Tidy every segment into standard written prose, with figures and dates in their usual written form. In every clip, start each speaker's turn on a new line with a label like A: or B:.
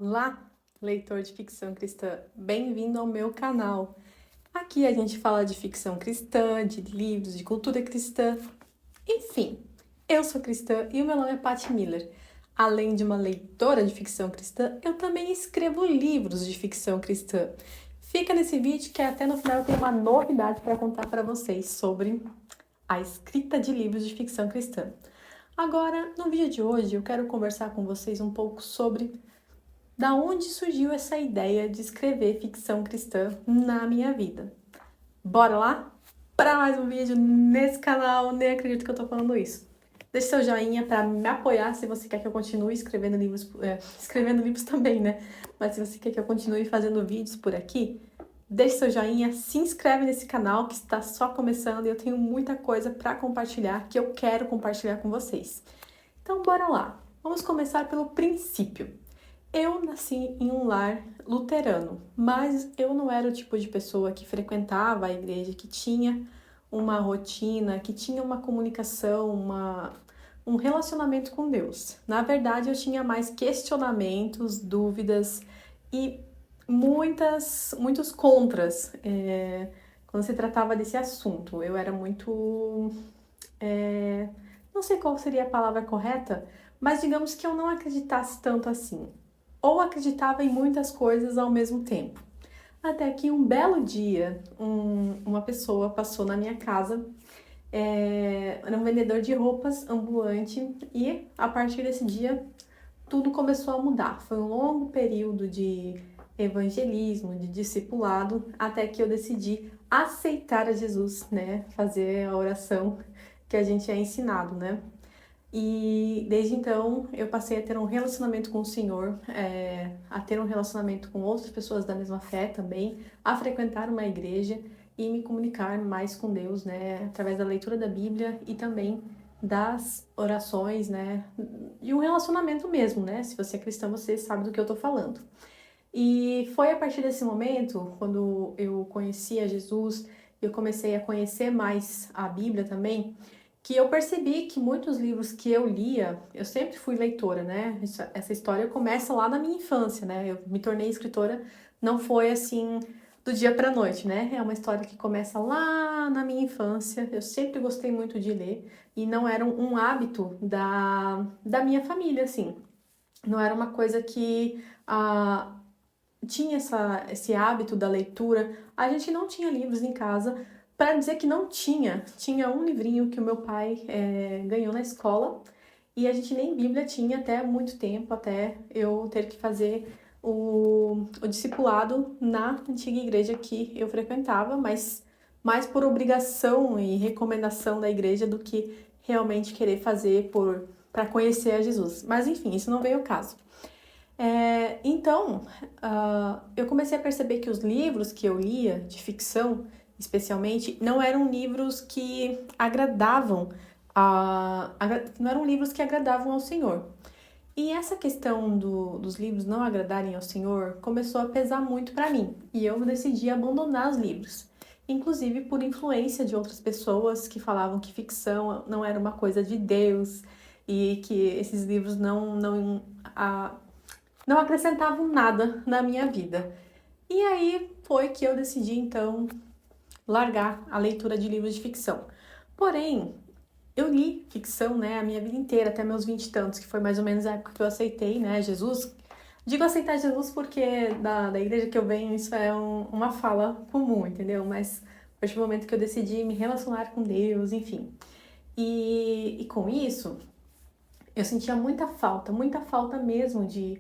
A: Olá, leitor de ficção cristã, bem-vindo ao meu canal. Aqui a gente fala de ficção cristã, de livros, de cultura cristã, enfim. Eu sou cristã e o meu nome é Patty Miller. Além de uma leitora de ficção cristã, eu também escrevo livros de ficção cristã. Fica nesse vídeo que até no final eu tenho uma novidade para contar para vocês sobre a escrita de livros de ficção cristã. Agora, no vídeo de hoje, eu quero conversar com vocês um pouco sobre da onde surgiu essa ideia de escrever ficção cristã na minha vida. Bora lá? Para mais um vídeo nesse canal, nem acredito que eu tô falando isso. Deixe seu joinha para me apoiar se você quer que eu continue escrevendo livros, escrevendo livros também, né? Mas se você quer que eu continue fazendo vídeos por aqui, deixe seu joinha, se inscreve nesse canal que está só começando e eu tenho muita coisa para compartilhar que eu quero compartilhar com vocês. Então bora lá. Vamos começar pelo princípio. Eu nasci em um lar luterano, mas eu não era o tipo de pessoa que frequentava a igreja, que tinha uma rotina, que tinha uma comunicação, um relacionamento com Deus. Na verdade, eu tinha mais questionamentos, dúvidas e muitos contras quando se tratava desse assunto. Eu era muito... não sei qual seria a palavra correta, mas digamos que eu não acreditasse tanto assim. Ou acreditava em muitas coisas ao mesmo tempo. Até que um belo dia, uma pessoa passou na minha casa, era um vendedor de roupas ambulante, e a partir desse dia tudo começou a mudar. Foi um longo período de evangelismo, de discipulado, até que eu decidi aceitar a Jesus, né? Fazer a oração que a gente é ensinado, né? E desde então eu passei a ter um relacionamento com o Senhor, a ter um relacionamento com outras pessoas da mesma fé também, a frequentar uma igreja e me comunicar mais com Deus, né, através da leitura da Bíblia e também das orações, né, e um relacionamento mesmo, né, se você é cristão você sabe do que eu tô falando. E foi a partir desse momento, quando eu conheci a Jesus, eu comecei a conhecer mais a Bíblia também, que eu percebi que muitos livros que eu lia, eu sempre fui leitora, né? Essa história começa lá na minha infância, né? Eu me tornei escritora, não foi assim do dia para a noite, né? É uma história que começa lá na minha infância. Eu sempre gostei muito de ler e não era um hábito da minha família, assim. Não era uma coisa que tinha esse hábito da leitura. A gente não tinha livros em casa. Para dizer que não tinha, tinha um livrinho que o meu pai ganhou na escola e a gente nem Bíblia tinha até muito tempo, até eu ter que fazer o discipulado na antiga igreja que eu frequentava, mas mais por obrigação e recomendação da igreja do que realmente querer fazer para conhecer a Jesus. Mas enfim, isso não veio ao caso. Então, eu comecei a perceber que os livros que eu lia, de ficção especialmente, não eram livros que agradavam, não eram livros que agradavam ao Senhor. E essa questão dos livros não agradarem ao Senhor começou a pesar muito para mim, e eu decidi abandonar os livros. Inclusive por influência de outras pessoas que falavam que ficção não era uma coisa de Deus, e que esses livros não acrescentavam nada na minha vida. E aí foi que eu decidi, então, largar a leitura de livros de ficção. Porém, eu li ficção, né, a minha vida inteira, até meus 20 e tantos, que foi mais ou menos a época que eu aceitei, né, Jesus. Digo aceitar Jesus porque da igreja que eu venho, isso é uma fala comum, entendeu? Mas a partir do momento que eu decidi me relacionar com Deus, enfim. E com isso, eu sentia muita falta mesmo de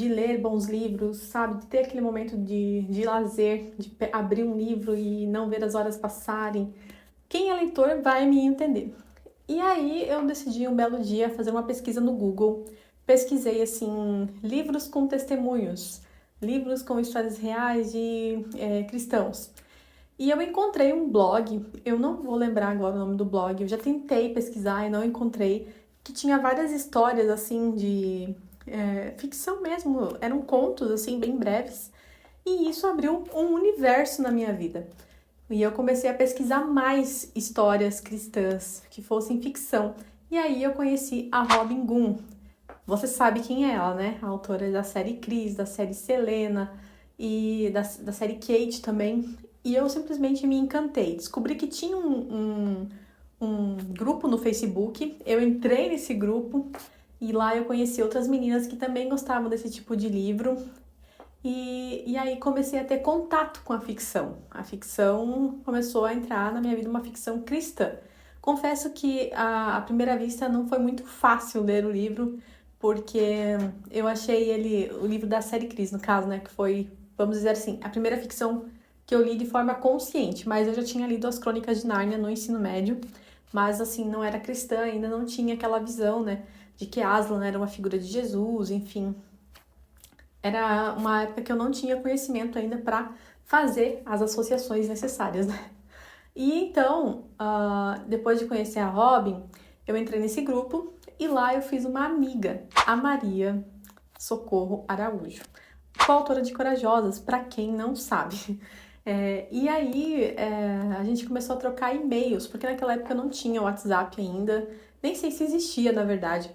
A: ler bons livros, sabe? De ter aquele momento de lazer, de abrir um livro e não ver as horas passarem. Quem é leitor vai me entender. E aí eu decidi um belo dia fazer uma pesquisa no Google. Pesquisei, assim, livros com testemunhos, livros com histórias reais de cristãos. E eu encontrei um blog, eu não vou lembrar agora o nome do blog, eu já tentei pesquisar e não encontrei, que tinha várias histórias, assim, de ficção mesmo, eram contos, assim, bem breves. E isso abriu um universo na minha vida. E eu comecei a pesquisar mais histórias cristãs que fossem ficção. E aí eu conheci a Robin Gumm. Você sabe quem é ela, né? A autora da série Cris, da série Selena e da série Kate também. E eu simplesmente me encantei. Descobri que tinha um grupo no Facebook, eu entrei nesse grupo e lá eu conheci outras meninas que também gostavam desse tipo de livro. E aí comecei a ter contato com a ficção. A ficção começou a entrar na minha vida, uma ficção cristã. Confesso que à primeira vista não foi muito fácil ler o livro, porque eu achei ele, o livro da série Cris, no caso, né, que foi, vamos dizer assim, a primeira ficção que eu li de forma consciente, mas eu já tinha lido as Crônicas de Nárnia no ensino médio, mas assim, não era cristã, ainda não tinha aquela visão, né, de que Aslan era uma figura de Jesus, enfim. Era uma época que eu não tinha conhecimento ainda para fazer as associações necessárias, né? E então, depois de conhecer a Robin, eu entrei nesse grupo e lá eu fiz uma amiga, a Maria Socorro Araújo, coautora de Corajosas, para quem não sabe. E aí a gente começou a trocar e-mails, porque naquela época eu não tinha WhatsApp ainda, nem sei se existia na verdade,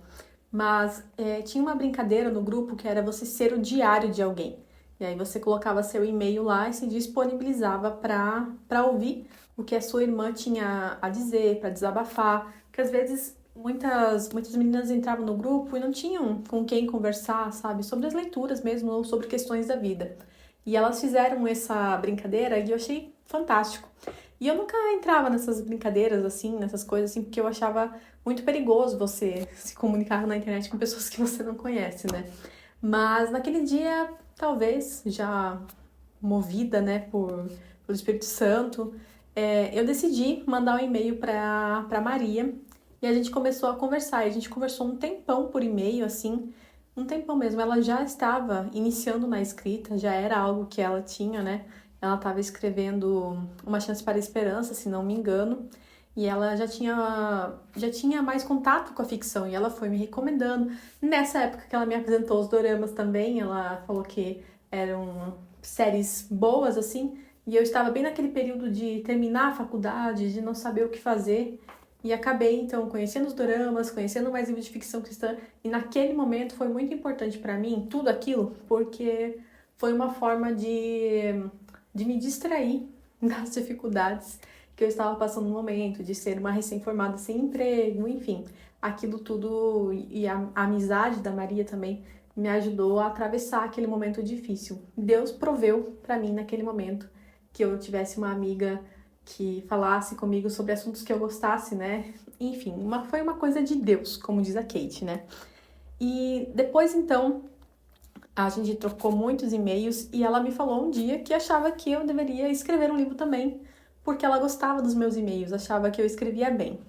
A: mas tinha uma brincadeira no grupo que era você ser o diário de alguém. E aí você colocava seu e-mail lá e se disponibilizava para ouvir o que a sua irmã tinha a dizer, para desabafar, porque às vezes muitas meninas entravam no grupo e não tinham com quem conversar, sabe, sobre as leituras mesmo ou sobre questões da vida. E elas fizeram essa brincadeira e eu achei fantástico. E eu nunca entrava nessas brincadeiras assim, nessas coisas assim, porque eu achava muito perigoso você se comunicar na internet com pessoas que você não conhece, né? Mas naquele dia, talvez, já movida, né, por Espírito Santo, eu decidi mandar um e-mail para Maria e a gente começou a conversar. E a gente conversou um tempão por e-mail, assim, um tempão mesmo. Ela já estava iniciando na escrita, já era algo que ela tinha, né? Ela estava escrevendo Uma Chance para a Esperança, se não me engano, e ela já tinha mais contato com a ficção e ela foi me recomendando. Nessa época que ela me apresentou os doramas também, ela falou que eram séries boas, assim, e eu estava bem naquele período de terminar a faculdade, de não saber o que fazer, e acabei, então, conhecendo os doramas, conhecendo mais livros de ficção cristã, e naquele momento foi muito importante para mim, tudo aquilo, porque foi uma forma de me distrair das dificuldades que eu estava passando no momento, de ser uma recém-formada sem emprego, enfim. Aquilo tudo e a amizade da Maria também me ajudou a atravessar aquele momento difícil. Deus proveu para mim naquele momento que eu tivesse uma amiga que falasse comigo sobre assuntos que eu gostasse, né? Enfim, foi uma coisa de Deus, como diz a Kate, né? E depois, então, a gente trocou muitos e-mails e ela me falou um dia que achava que eu deveria escrever um livro também, porque ela gostava dos meus e-mails, achava que eu escrevia bem.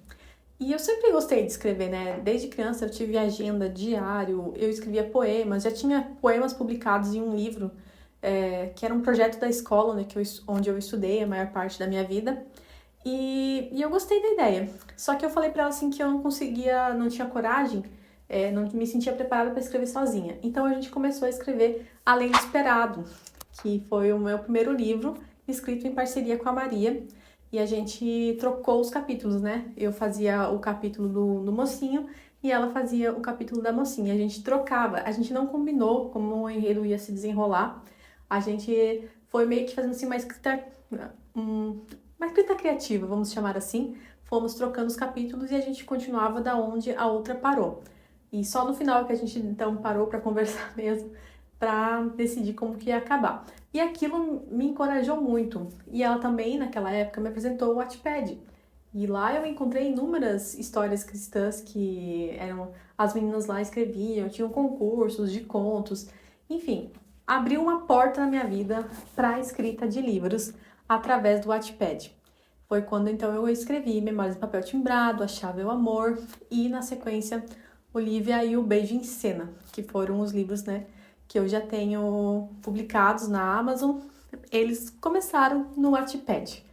A: E eu sempre gostei de escrever, né? Desde criança eu tive agenda, diário, eu escrevia poemas, já tinha poemas publicados em um livro, que era um projeto da escola, né, onde eu estudei a maior parte da minha vida. E eu gostei da ideia. Só que eu falei pra ela assim que eu não conseguia, não tinha coragem, não me sentia preparada para escrever sozinha. Então a gente começou a escrever Além do Esperado, que foi o meu primeiro livro, escrito em parceria com a Maria. E a gente trocou os capítulos, né? Eu fazia o capítulo do mocinho e ela fazia o capítulo da mocinha. A gente trocava, a gente não combinou como o enredo ia se desenrolar. A gente foi meio que fazendo assim uma escrita criativa, vamos chamar assim. Fomos trocando os capítulos e a gente continuava da onde a outra parou. E só no final que a gente então parou para conversar mesmo, para decidir como que ia acabar. E aquilo me encorajou muito. E ela também, naquela época, me apresentou o Wattpad. E lá eu encontrei inúmeras histórias cristãs que as meninas lá escreviam, tinham concursos de contos, enfim, abriu uma porta na minha vida para a escrita de livros através do Wattpad. Foi quando então eu escrevi Memórias de Papel Timbrado, A Chave e o Amor e, na sequência, Olivia e o Beijo em Cena, que foram os livros, né, que eu já tenho publicados na Amazon. Eles começaram no Wattpad.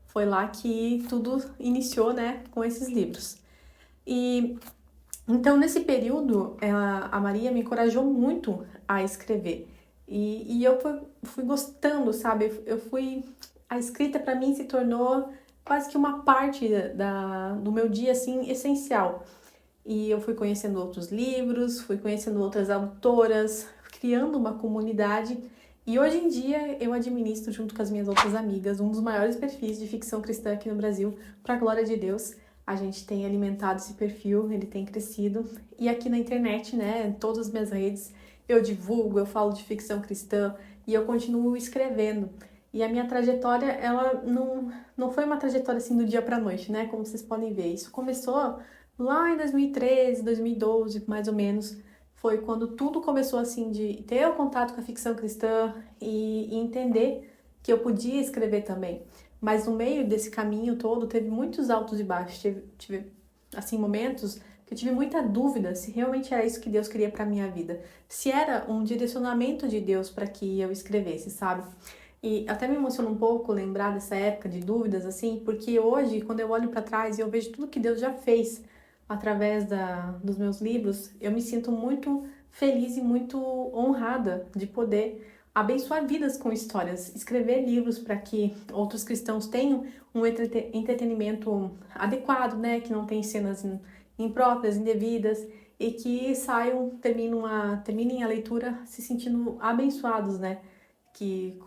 A: Foi lá que tudo iniciou, né, com esses livros. E então, nesse período, a Maria me encorajou muito a escrever. E eu fui gostando, sabe? A escrita, para mim, se tornou quase que uma parte do meu dia, assim, essencial. e eu fui conhecendo outros livros, fui conhecendo outras autoras, criando uma comunidade. E hoje em dia eu administro, junto com as minhas outras amigas, um dos maiores perfis de ficção cristã aqui no Brasil, para a glória de Deus. A gente tem alimentado esse perfil, ele tem crescido. E aqui na internet, né, em todas as minhas redes, eu divulgo, eu falo de ficção cristã e eu continuo escrevendo. E a minha trajetória, ela não foi uma trajetória assim do dia para noite, né, como vocês podem ver. Isso começou lá em 2013, 2012, mais ou menos. Foi quando tudo começou assim de ter o contato com a ficção cristã e entender que eu podia escrever também. Mas no meio desse caminho todo teve muitos altos e baixos, tive assim momentos que eu tive muita dúvida se realmente era isso que Deus queria para minha vida, se era um direcionamento de Deus para que eu escrevesse, sabe? E até me emociona um pouco lembrar dessa época de dúvidas assim, porque hoje quando eu olho para trás e eu vejo tudo que Deus já fez através dos meus livros, eu me sinto muito feliz e muito honrada de poder abençoar vidas com histórias, escrever livros para que outros cristãos tenham um entretenimento adequado, né, que não tem cenas impróprias, indevidas e que saiam, terminem a leitura se sentindo abençoados, né, que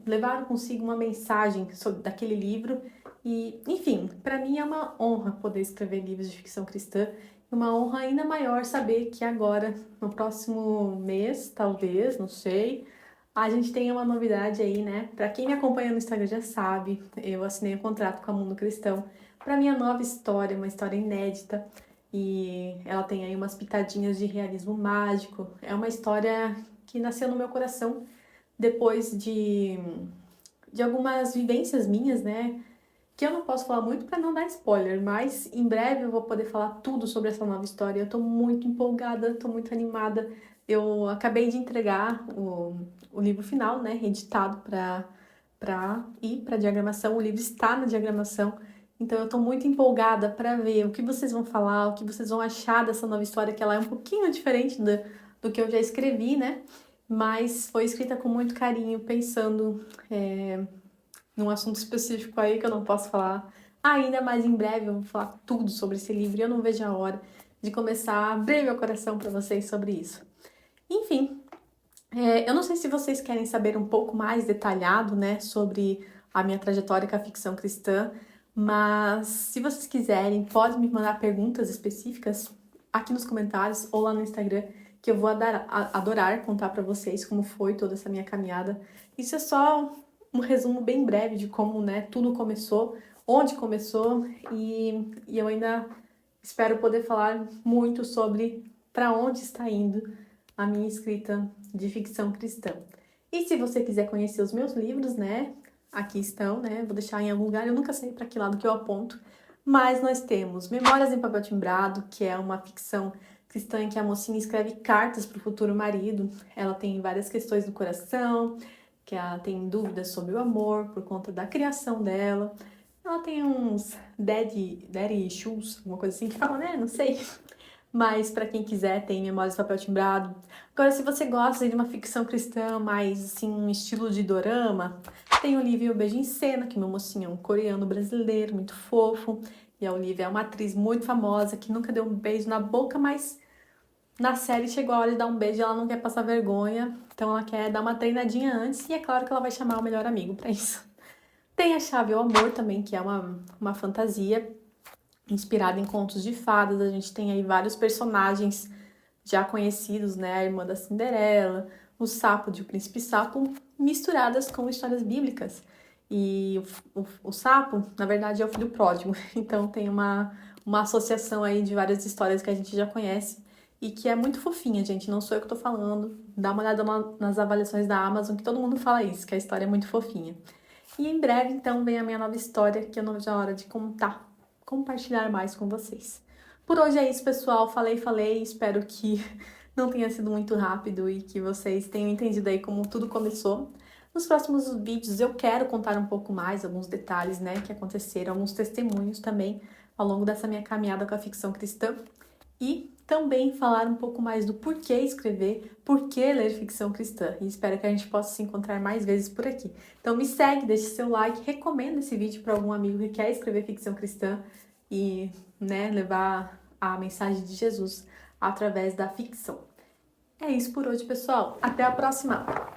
A: levaram consigo uma mensagem daquele livro. E, enfim, para mim é uma honra poder escrever livros de ficção cristã. E uma honra ainda maior saber que agora, no próximo mês, talvez, não sei, a gente tem uma novidade aí, né? Para quem me acompanha no Instagram já sabe, eu assinei um contrato com a Mundo Cristão para minha nova história, uma história inédita. E ela tem aí umas pitadinhas de realismo mágico. É uma história que nasceu no meu coração depois de algumas vivências minhas, né? Que eu não posso falar muito para não dar spoiler, mas em breve eu vou poder falar tudo sobre essa nova história. Eu tô muito empolgada, tô muito animada. Eu acabei de entregar o livro final, né? Editado para ir para diagramação. O livro está na diagramação. Então eu tô muito empolgada para ver o que vocês vão falar, o que vocês vão achar dessa nova história, que ela é um pouquinho diferente do que eu já escrevi, né? Mas foi escrita com muito carinho, pensando num assunto específico aí que eu não posso falar ainda, mas em breve eu vou falar tudo sobre esse livro e eu não vejo a hora de começar a abrir meu coração para vocês sobre isso. Enfim, eu não sei se vocês querem saber um pouco mais detalhado, né, sobre a minha trajetória com a ficção cristã, mas se vocês quiserem, podem me mandar perguntas específicas aqui nos comentários ou lá no Instagram, que eu vou adorar contar para vocês como foi toda essa minha caminhada. Isso é só um resumo bem breve de como, né, tudo começou, onde começou e eu ainda espero poder falar muito sobre para onde está indo a minha escrita de ficção cristã. E se você quiser conhecer os meus livros, né, aqui estão, né, vou deixar em algum lugar, eu nunca sei para que lado que eu aponto, mas nós temos Memórias em Papel Timbrado, que é uma ficção cristã em que a mocinha escreve cartas para o futuro marido. Ela tem várias questões no coração, que ela tem dúvidas sobre o amor por conta da criação dela. Ela tem uns daddy issues, alguma coisa assim que fala, né? Não sei. Mas para quem quiser, tem Memórias de Papel Timbrado. Agora, se você gosta de uma ficção cristã mais, assim, um estilo de dorama, tem Olivia e o Beijo em Cena, que meu mocinho é um coreano brasileiro, muito fofo. E a Olivia é uma atriz muito famosa, que nunca deu um beijo na boca, mas na série chegou a hora de dar um beijo e ela não quer passar vergonha. Então ela quer dar uma treinadinha antes e é claro que ela vai chamar o melhor amigo para isso. Tem A Chave ao Amor também, que é uma fantasia inspirada em contos de fadas. A gente tem aí vários personagens já conhecidos, né? A irmã da Cinderela, o sapo de O Príncipe Sapo, misturadas com histórias bíblicas. E o sapo, na verdade, é o filho pródigo. Então tem uma associação aí de várias histórias que a gente já conhece e que é muito fofinha, gente. Não sou eu que tô falando. Dá uma olhada nas avaliações da Amazon, que todo mundo fala isso, que a história é muito fofinha. E em breve, então, vem a minha nova história, que eu não vejo a hora de contar, compartilhar mais com vocês. Por hoje é isso, pessoal. Falei. Espero que não tenha sido muito rápido e que vocês tenham entendido aí como tudo começou. Nos próximos vídeos eu quero contar um pouco mais, alguns detalhes, né, que aconteceram, alguns testemunhos também ao longo dessa minha caminhada com a ficção cristã. E também falar um pouco mais do porquê escrever, porquê ler ficção cristã. E espero que a gente possa se encontrar mais vezes por aqui. Então me segue, deixe seu like, recomenda esse vídeo para algum amigo que quer escrever ficção cristã e, né, levar a mensagem de Jesus através da ficção. É isso por hoje, pessoal. Até a próxima!